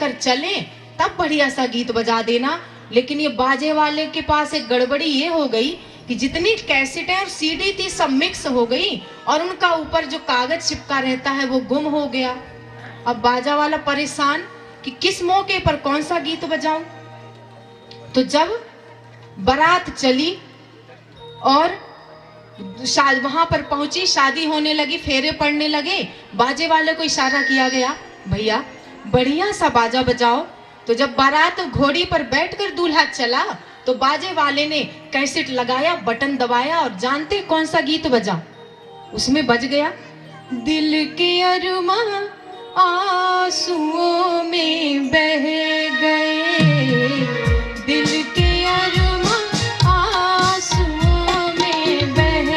लेकर चले तब बढ़िया सा गीत बजा देना। लेकिन ये बाजे वाले के पास एक गड़बड़ी ये हो गई कि जितनी कैसेटें और सीडी थी सब मिक्स हो गई और उनका ऊपर जो कागज चिपका रहता है वो गुम हो गया। अब बाजा वाला परेशान कि किस मौके पर कौन सा गीत बजाऊं। तो जब बारात चली और वहां पर पहुंची, शादी होने लगी, फेरे पड़ने लगे, बाजे वाले को इशारा किया गया, भैया बढ़िया सा बाजा बजाओ। तो जब बारात घोड़ी पर बैठकर दूल्हा चला तो बाजे वाले ने कैसेट लगाया, बटन दबाया और जानते कौन सा गीत बजा? उसमें बज गया, दिल के अरमां आंसुओं में बह गए, दिल के अरमां आंसुओं में बह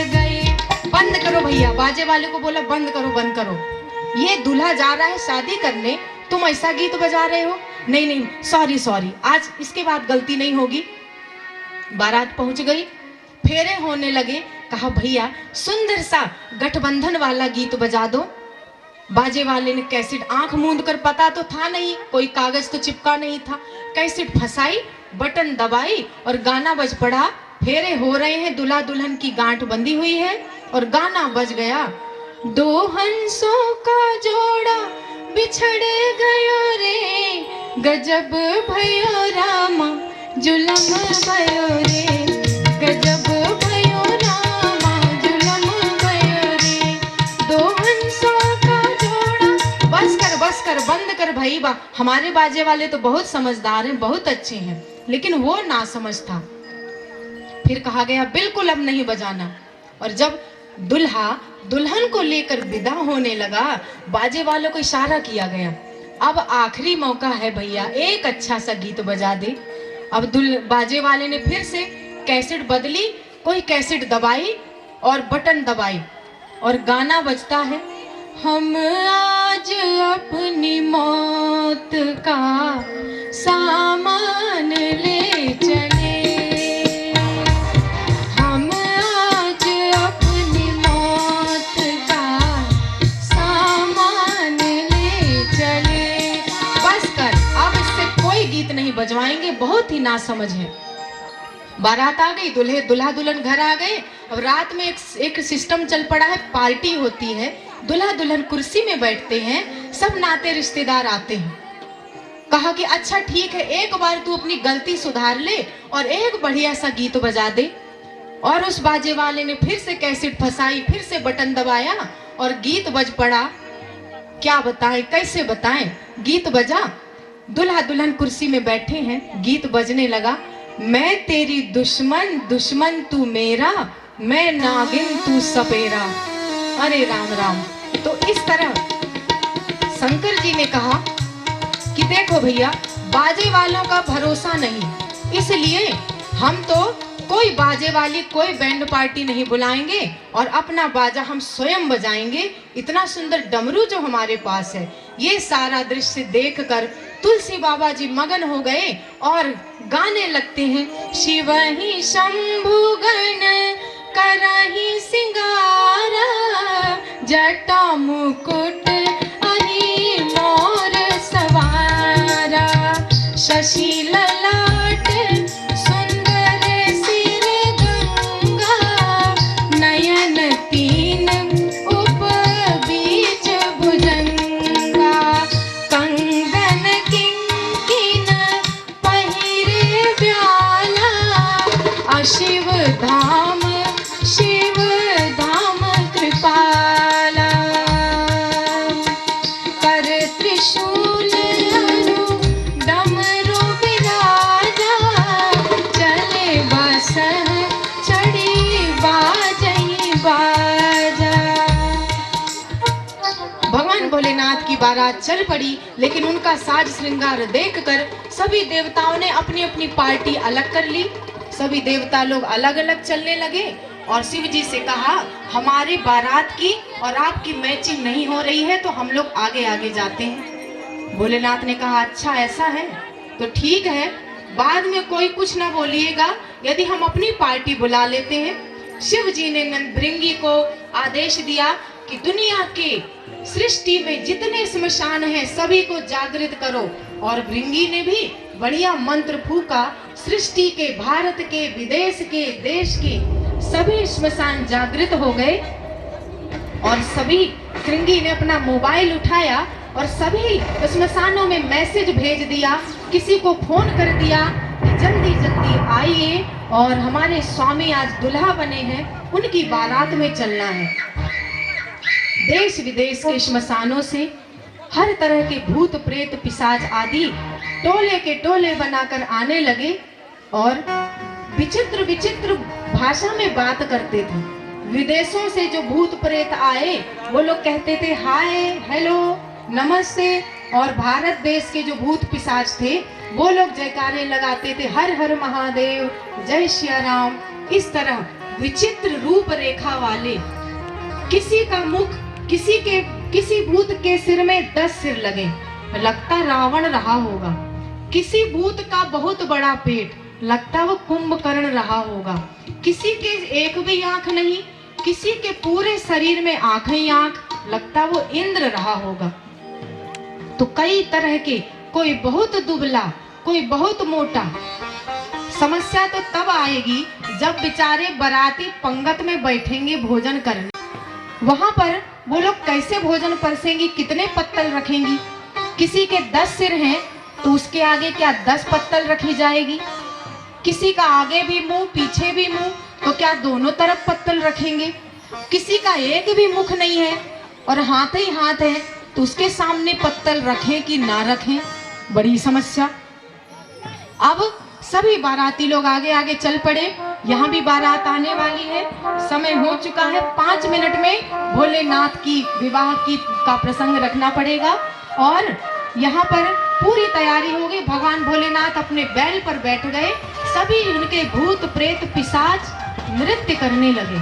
गए। बंद करो भैया, बाजे वाले को बोला बंद करो बंद करो, ये दूल्हा जा रहा है शादी करने, तुम ऐसा गीत बजा रहे हो। नहीं नहीं सॉरी सॉरी, आज इसके बाद गलती नहीं होगी। बारात पहुंच गई, फेरे होने लगे, कहा भैया सुंदर सा गठबंधन वाला गीत बजा दो। बाजे वाले ने कैसेट आंख मूंद कर, पता तो था नहीं, कोई कागज तो चिपका नहीं था, कैसेट फंसाई, बटन दबाई और गाना बज पड़ा। फेरे हो रहे हैं, दूल्हा दुल्हन की गांठ बंधी हुई है और गाना बज गया, दो हंसों का जोड़ा बिछड़ गयो रे, गजब भयो रामा जुलम भयो रे, गजब भयो रामा जुलम भयो रे, दो हंसों का जोड़ा। बस कर बंद कर भाई बा। हमारे बाजे वाले तो बहुत समझदार हैं, बहुत अच्छे हैं, लेकिन वो ना समझ था। फिर कहा गया बिल्कुल अब नहीं बजाना। और जब दुल्हा दुल्हन को लेकर विदा होने लगा, बाजे वालों को इशारा किया गया, अब आखिरी मौका है भैया, एक अच्छा सा गीत बजा दे। अब बाजे वाले ने फिर से कैसेट बदली, कोई कैसेट दबाई और बटन दबाई और गाना बजता है, हम आज अपनी मौत का सामान ले चले, बजवाएंगे, बहुत ही नासमझ है। बारात आ गई, दूल्हा दुल्हन घर आ गए। अब रात में एक सिस्टम चल पड़ा है, पार्टी होती है, दूल्हा दुल्हन कुर्सी में बैठते हैं, सब नाते रिश्तेदार आते हैं। कहा कि अच्छा ठीक है, एक बार तू अपनी गलती सुधार ले और एक बढ़िया सा गीत बजा दे। और उस बाजे वाले ने फिर से कैसेट फंसाई, फिर से बटन दबाया और गीत बज पड़ा। क्या बताएं, कैसे बताएं, गीत बजा, दूल्हा दुल्हन कुर्सी में बैठे हैं, गीत बजने लगा, मैं तेरी दुश्मन दुश्मन तू मेरा, मैं नागिन तू सपेरा, अरे राम राम। तो इस तरह शंकर जी ने कहा कि देखो भैया, बाजे वालों का भरोसा नहीं, इसलिए हम तो कोई बाजे वाली, कोई बैंड पार्टी नहीं बुलाएंगे और अपना बाजा हम स्वयं बजाएंगे। इतना सुंदर डमरू जो हमारे पास है। ये सारा दृश्य देखकर तुलसी बाबा जी मगन हो गए और गाने लगते हैं, शिव ही शंभु गण करहि सिंगारा, जटा मुकुट अहि मोर सवारा, शशि ललाट सुंदर सिर गंगा, नयन तीन उप बीच भुजंगा, कंगन किंकिन पहिरे ब्याला, शिव धाम कृपाला, कर त्रिशूल अरु डमरू विराजा, चले बसह चढ़ी बाजई बाजा। भगवान भोलेनाथ की बारात चल पड़ी, लेकिन उनका साज श्रृंगार देखकर सभी देवताओं ने अपनी अपनी पार्टी अलग कर ली। सभी देवता लोग अलग अलग चलने लगे और शिव जी से कहा, हमारी बारात की और आपकी मैचिंग नहीं हो रही है, तो हम लोग आगे आगे जाते हैं। भोलेनाथ ने कहा, अच्छा ऐसा है तो ठीक है, बाद में कोई कुछ ना बोलिएगा, यदि हम अपनी पार्टी बुला लेते हैं। शिव जी ने नंदभृंगी को आदेश दिया कि दुनिया के सृष्टि में जितने स्मशान हैं सभी को जागृत करो। और भृंगी ने भी बढ़िया मंत्र फूका, सृष्टि के, भारत के, विदेश के, देश के सभी स्मशान जागृत हो गए। और सभी भृंगी ने अपना मोबाइल उठाया और सभी स्मशानों में मैसेज भेज दिया, किसी को फोन कर दिया कि जल्दी जल्दी आइए और हमारे स्वामी आज दुल्हा बने हैं, उनकी बारात में चलना है। देश विदेश के श्मशानों से हर तरह के भूत प्रेत पिशाच आदि टोले के टोले बनाकर आने लगे और विचित्र विचित्र भाषा में बात करते थे। विदेशों से जो भूत प्रेत आए वो लोग कहते थे हाय, हेलो, नमस्ते। और भारत देश के जो भूत पिशाच थे वो लोग जयकारे लगाते थे, हर हर महादेव, जय श्री राम। इस तरह विचित्र रूप रेखा वाले, किसी का मुख, किसी भूत के सिर में 10 सिर लगे, लगता रावण रहा होगा। किसी भूत का बहुत बड़ा पेट, लगता वो कुंभकर्ण रहा होगा। किसी के एक भी आंख नहीं, किसी के पूरे शरीर में आंख ही आंख, लगता वो इंद्र रहा होगा। तो कई तरह के, कोई बहुत दुबला, कोई बहुत मोटा। समस्या तो तब आएगी जब बेचारे बाराती पंगत में बैठेंगे भोजन करने। वहां पर वो लोग कैसे भोजन परसेंगी, कितने पत्तल रखेंगी। किसी के 10 सिर हैं तो उसके आगे क्या 10 पत्तल रखी जाएगी। किसी का आगे भी मुंह पीछे भी मुंह, तो क्या दोनों तरफ पत्तल रखेंगे। किसी का एक भी मुख नहीं है और हाथ ही हाथ है तो उसके सामने पत्तल रखें कि ना रखें, बड़ी समस्या। अब सभी बाराती लोग आगे आगे चल पड़े। यहाँ भी बारात आने वाली है, समय हो चुका है। 5 मिनट में भोलेनाथ की विवाह की का प्रसंग रखना पड़ेगा। और यहाँ पर पूरी तैयारी हो गई। भगवान भोलेनाथ अपने बैल पर बैठ गए, सभी उनके भूत प्रेत पिशाच नृत्य करने लगे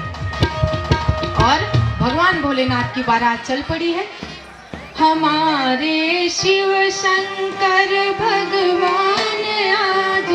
और भगवान भोलेनाथ की बारात चल पड़ी है। हमारे शिव शंकर भगवान आज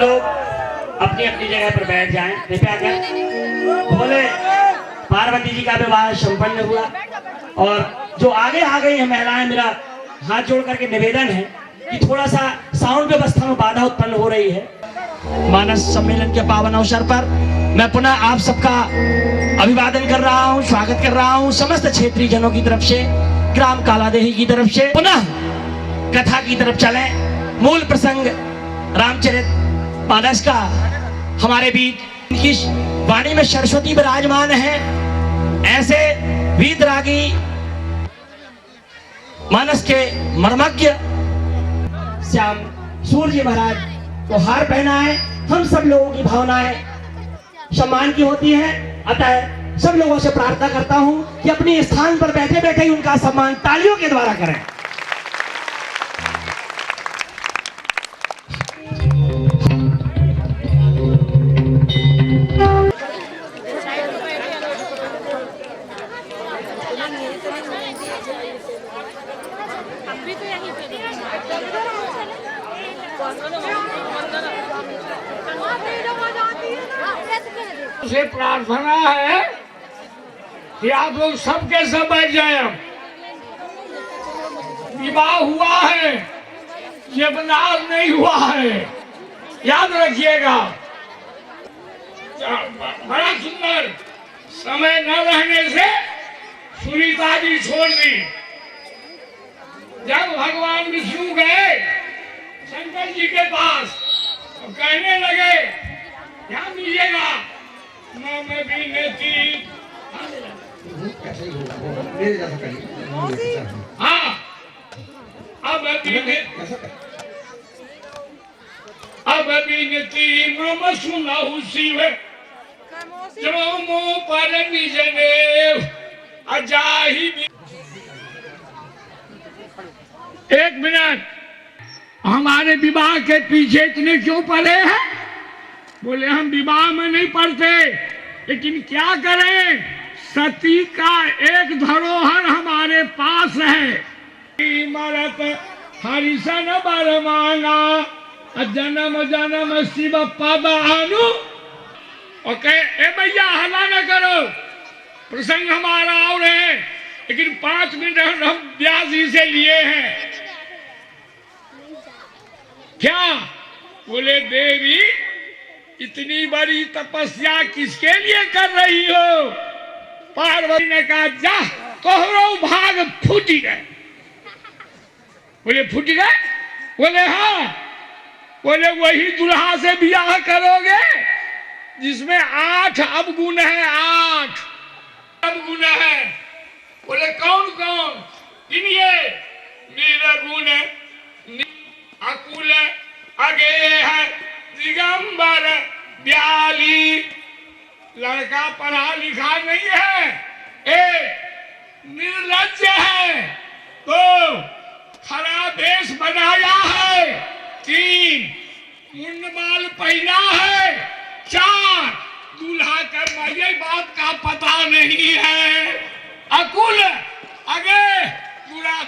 लोग अपनी अपनी जगह पर बैठ जाएं। कृपया कर बोले पार्वती जी का विवाह संपन्न हुआ और जो आगे आ गई है महिलाएं, मेरा हाथ जोड़ करके निवेदन है कि थोड़ा सा साउंड व्यवस्था में बाधा उत्पन्न हो रही है। मानस सम्मेलन के पावन अवसर पर मैं पुनः आप सबका अभिवादन कर रहा हूं, स्वागत कर रहा हूं समस्त क्षेत्रीय जनों की तरफ से, ग्राम कालादेही की तरफ से। पुनः कथा की तरफ चलें। मूल प्रसंग रामचरित मानस का हमारे बीच इनकी वाणी में सरस्वती विराजमान है। ऐसे वीतरागी मानस के मर्मज्ञ श्याम सूर्य महाराज को हार पहनाए। हम सब लोगों की भावनाएं सम्मान की होती हैं, अतः सब लोगों से प्रार्थना करता हूं कि अपने स्थान पर बैठे बैठे ही उनका सम्मान तालियों के द्वारा करें। से प्रार्थना है कि आप लोग सबके सब बैठ जाए। विवाह हुआ है, जबनार नहीं हुआ है, याद रखिएगा। बड़ा सुंदर समय न रहने से सुनीता जी छोड़ दी। जब भगवान विष्णु गए शंकर जी के पास तो कहने लगे, ध्यान दीजिएगा, मम विनती, हाँ, अब विनती मम सुनहु शिव, जो मोह पर निज देव अजाहि। एक मिनट, हमारे विवाह के पीछे इतने क्यों पड़े हैं? बोले हम विवाह में नहीं पढ़ते, लेकिन क्या करें, सती का एक धरोहर हमारे पास है। मरत हरिशन बर मांगा, जन्म जन्म शिव पद आनु। ओके, ए भैया हल्ला न करो, प्रसंग हमारा और है, लेकिन 5 मिनट हम व्यास जी से लिए हैं। क्या बोले, देवी इतनी बड़ी तपस्या किसके लिए कर रही हो? पार्वती ने कहा, जा तोहरो भाग फूट गए। बोले फूट गए? बोले हाँ। बोले वही दुल्हा से ब्याह करोगे जिसमें 8 अवगुण है, 8 अवगुण है। बोले कौन कौन? इन्हीं निर्गुण, अकुल, अगेह, दिगंबर, ब्याली। लड़का पढ़ा लिखा नहीं है, एक निर्लज्ज है, 2 खराब वेश बनाया है, 3 मुंड माल पहना है, 4 दूल्हा का ये बात का पता नहीं है, अकुल, अगे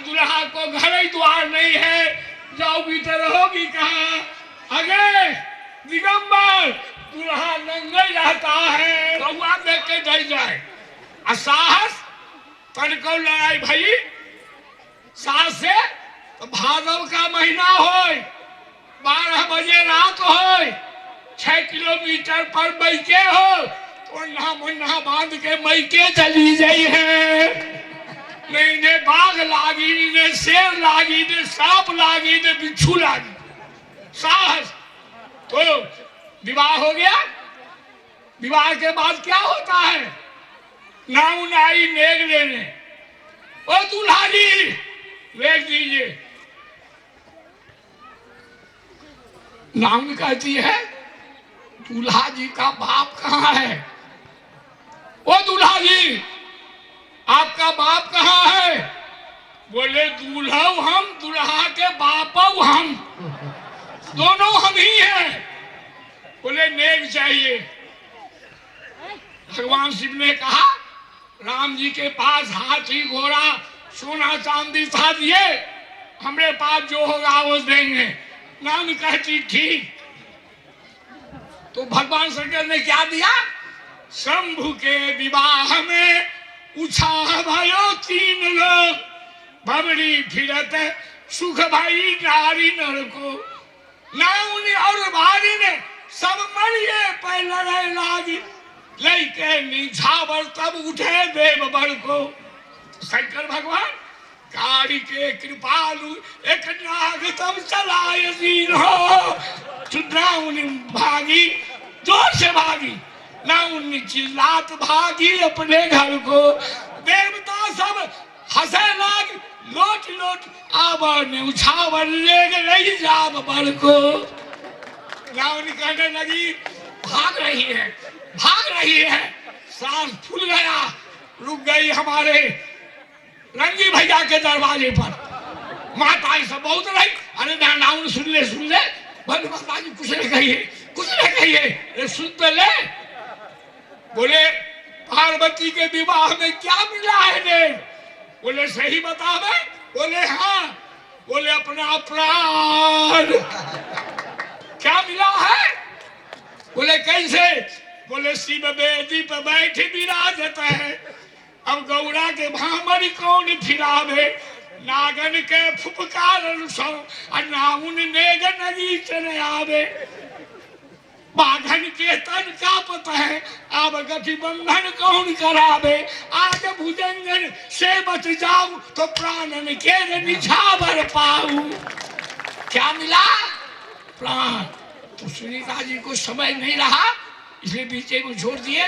दूल्हा को घर ही द्वार नहीं है, जाओ भीतर रहोगी कहाँ? अगे दिगंबर, दूल्हा नंगा रहता है, रउआ देख के डर जाए। साहस तनिको लड़ाई भाई सास से, तो भादव का महीना हो, 12 बजे रात हो, 6 किलोमीटर पर मैके हो, तो नहा बांध के मैके चली जाई है। नहीं ने बाघ लागी, ने शेर लागी, ने सांप लागी, ने बिच्छू लागी। साहस। तो विवाह हो गया। विवाह के बाद क्या होता है? नाऊ नाई नेग लेने। ओ दूल्हा जी वेग दीजिए। नाऊ कहती है, दूल्हा जी का बाप कहाँ है? ओ दूल्हा जी आपका बाप कहाँ है? बोले दूल्हा हम, दूल्हा के बाप हम, दोनों हम ही हैं। बोले नेग चाहिए। भगवान शिव ने कहा, राम जी के पास हाथी घोड़ा सोना चांदी था दिए, हमरे पास जो होगा वो देंगे। नानी कहती ठीक। तो भगवान शंकर ने क्या दिया? शंभु के विवाह में उछा भयो 3 लोग, भवरी फिरत सुख भाई नारी नर को, नाउनी और भारी ने सब मरिए पे लड़ाई लागी, लेके निछावर तब उठे देव बल को। शंकर भगवान कारी के कृपालु एक नाग तब चलाए दीन हो, चुद्राउनी भागी जोर से भागी, नाउनी चिल्लात भागी अपने घर को, देवता सब हंसे लाग लोट लोट आवर ने उछावर ले गई जाब बल को। नाउनी कहने लगी भाग रही है, सांस फूल गया, रुक गई हमारे रंगी भैया के दरवाजे पर। माताएं सब बहुत रही, अरे नाउन सुन ले बोले माता जी कुछ नहीं कहिए, सुन तो ले। बोले पार्वती के विवाह में क्या मिला है ने? बोले सही बतावे? बोले हाँ। बोले अपना प्राण। क्या मिला है? बोले कैसे? बोले शिव वेदी पर बैठे विराजत है, अब गौरा के भामरी कौन फिरावे, नागन के फुफकार नाउन नेग नदी चले आवे, बाघन के तन का पता है, अब गठबंधन कौन करावे, आज भुजंगन से बच जाऊं तो प्राणन के निछावर पाऊं। क्या मिला? प्राण। तो सुनीता जी को समय नहीं रहा, इसलिए बीचे को छोड़ दिए।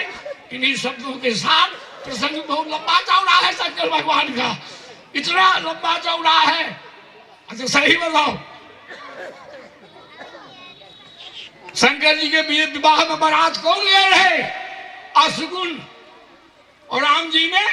इन्हीं शब्दों के साथ प्रसंग बहुत लंबा चौड़ा है शंकर भगवान का, इतना लंबा चौड़ा है। अच्छा सही बताओ, शंकर जी के विवाह में बारात कौन ले रहे? अशुगुन और राम जी ने